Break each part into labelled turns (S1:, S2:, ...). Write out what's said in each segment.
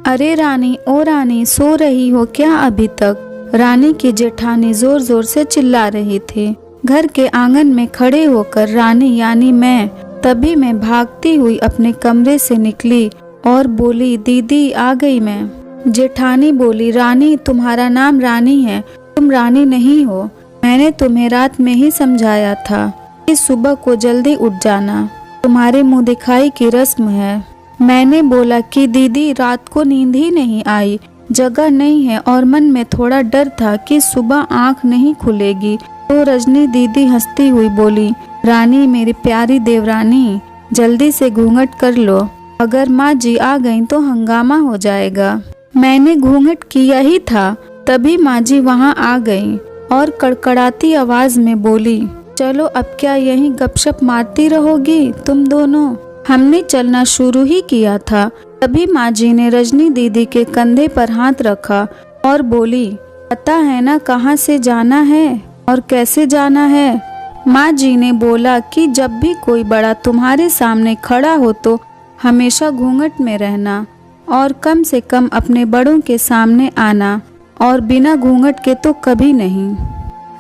S1: अरे रानी, ओ रानी, सो रही हो क्या अभी तक? रानी की जेठानी जोर जोर से चिल्ला रही थी। घर के आंगन में खड़े होकर रानी यानी तभी मैं भागती हुई अपने कमरे से निकली और बोली, दीदी आ गई मैं। जेठानी बोली, रानी, तुम्हारा नाम रानी है, तुम रानी नहीं हो। मैंने तुम्हें रात में ही समझाया था कि सुबह को जल्दी उठ जाना, तुम्हारे मुंह दिखाई की रस्म है। मैंने बोला कि दीदी रात को नींद ही नहीं आई, जगह नहीं है और मन में थोड़ा डर था कि सुबह आंख नहीं खुलेगी। तो रजनी दीदी हंसती हुई बोली, रानी, मेरी प्यारी देवरानी, जल्दी से घूंघट कर लो, अगर माँ जी आ गईं तो हंगामा हो जाएगा। मैंने घूंघट किया ही था, तभी माँ जी वहाँ आ गईं और कड़कड़ाती आवाज में बोली, चलो अब क्या यहीं गपशप मारती रहोगी तुम दोनों? हमने चलना शुरू ही किया था, तभी माँ जी ने रजनी दीदी के कंधे पर हाथ रखा और बोली, पता है ना कहाँ से जाना है और कैसे जाना है? माँ जी ने बोला कि जब भी कोई बड़ा तुम्हारे सामने खड़ा हो तो हमेशा घूंघट में रहना और कम से कम अपने बड़ों के सामने आना, और बिना घूंघट के तो कभी नहीं।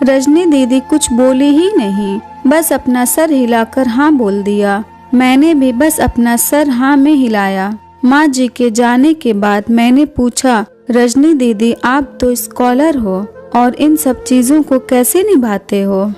S1: रजनी दीदी कुछ बोली ही नहीं, बस अपना सर हिलाकर हाँ बोल दिया। मैंने भी बस अपना सर हाँ में हिलाया। माँ जी के जाने के बाद मैंने पूछा, रजनी दीदी, आप तो स्कॉलर हो और इन सब चीजों को कैसे निभाते हो?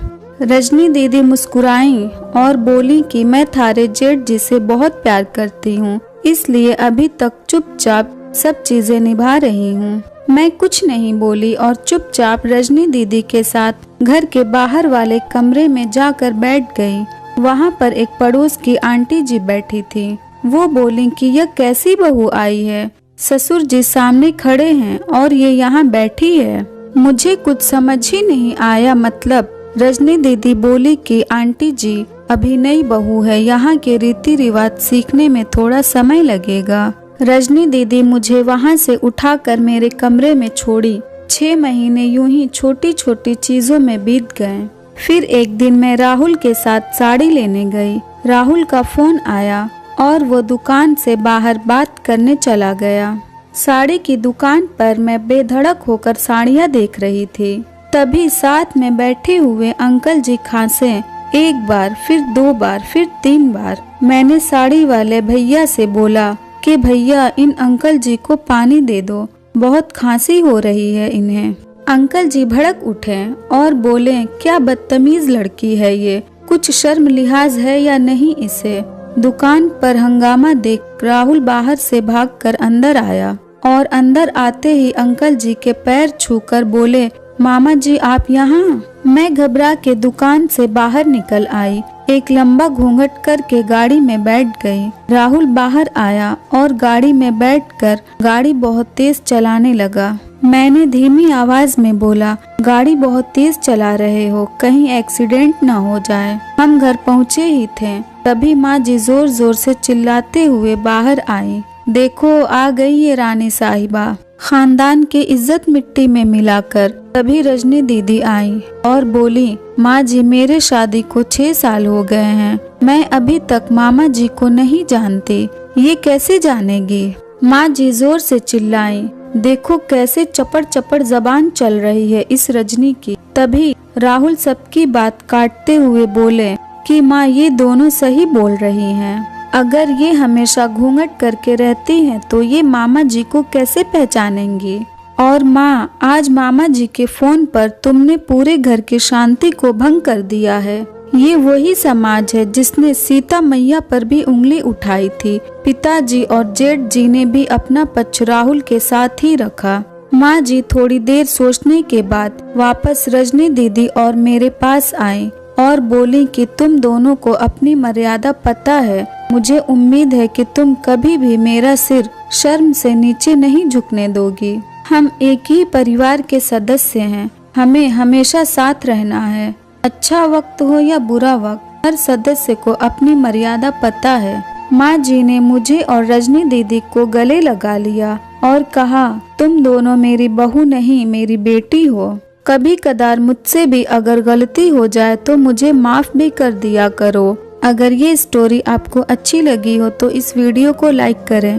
S1: रजनी दीदी मुस्कुराई और बोली कि मैं थारे जेठ जी से बहुत प्यार करती हूँ, इसलिए अभी तक चुपचाप सब चीजें निभा रही हूँ। मैं कुछ नहीं बोली और चुपचाप रजनी दीदी के साथ घर के बाहर वाले कमरे में जाकर बैठ गई। वहाँ पर एक पड़ोस की आंटी जी बैठी थी। वो बोली कि यह कैसी बहू आई है, ससुर जी सामने खड़े हैं और ये यहाँ बैठी है। मुझे कुछ समझ ही नहीं आया, मतलब। रजनी दीदी बोली कि आंटी जी, अभी नई बहू है, यहाँ के रीति रिवाज सीखने में थोड़ा समय लगेगा। रजनी दीदी मुझे वहाँ से उठाकर मेरे कमरे में छोड़ी। 6 महीने यूं ही छोटी छोटी चीजों में बीत गए। फिर एक दिन मैं राहुल के साथ साड़ी लेने गई। राहुल का फोन आया और वो दुकान से बाहर बात करने चला गया। साड़ी की दुकान पर मैं बेधड़क होकर साड़ियाँ देख रही थी। तभी साथ में बैठे हुए अंकल जी खांसे, 1 बार, फिर 2 बार, फिर 3 बार। मैंने साड़ी वाले भैया से बोला कि भैया, इन अंकल जी को पानी दे दो, बहुत खांसी हो रही है इन्हें। अंकल जी भड़क उठे और बोले, क्या बदतमीज लड़की है ये, कुछ शर्म लिहाज है या नहीं इसे? दुकान पर हंगामा देख राहुल बाहर से भागकर अंदर आया और अंदर आते ही अंकल जी के पैर छूकर बोले, मामा जी आप यहाँ? मैं घबरा के दुकान से बाहर निकल आई, एक लंबा घूंघट करके गाड़ी में बैठ गई। राहुल बाहर आया और गाड़ी में बैठकर गाड़ी बहुत तेज चलाने लगा। मैंने धीमी आवाज में बोला, गाड़ी बहुत तेज चला रहे हो, कहीं एक्सीडेंट ना हो जाए। हम घर पहुँचे ही थे, तभी माँ जी जोर जोर से चिल्लाते हुए बाहर आई, देखो आ गई ये रानी साहिबा, खानदान की इज्जत मिट्टी में मिलाकर। तभी रजनी दीदी आई और बोली, माँ जी, मेरे शादी को 6 साल हो गए हैं, मैं अभी तक मामा जी को नहीं जानती, ये कैसे जानेगी? माँ जी जोर से चिल्लाई, देखो कैसे चपड़ चपड़ जबान चल रही है इस रजनी की। तभी राहुल सबकी बात काटते हुए बोले कि माँ, ये दोनों सही बोल रही हैं। अगर ये हमेशा घूंघट करके रहती हैं तो ये मामा जी को कैसे पहचानेंगी? और माँ, आज मामा जी के फोन पर तुमने पूरे घर की शांति को भंग कर दिया है। ये वही समाज है जिसने सीता मैया पर भी उंगली उठाई थी। पिताजी और जेठ जी ने भी अपना पक्ष राहुल के साथ ही रखा। माँ जी थोड़ी देर सोचने के बाद वापस रजनी दीदी और मेरे पास आई और बोली कि तुम दोनों को अपनी मर्यादा पता है, मुझे उम्मीद है कि तुम कभी भी मेरा सिर शर्म से नीचे नहीं झुकने दोगी। हम एक ही परिवार के सदस्य हैं, हमें हमेशा साथ रहना है। अच्छा वक्त हो या बुरा वक्त, हर सदस्य को अपनी मर्यादा पता है। माँ जी ने मुझे और रजनी दीदी को गले लगा लिया और कहा, तुम दोनों मेरी बहू नहीं, मेरी बेटी हो। कभी कदार मुझसे भी अगर गलती हो जाए तो मुझे माफ भी कर दिया करो। अगर ये स्टोरी आपको अच्छी लगी हो तो इस वीडियो को लाइक करें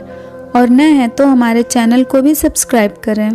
S1: और नए हैं तो हमारे चैनल को भी सब्सक्राइब करें।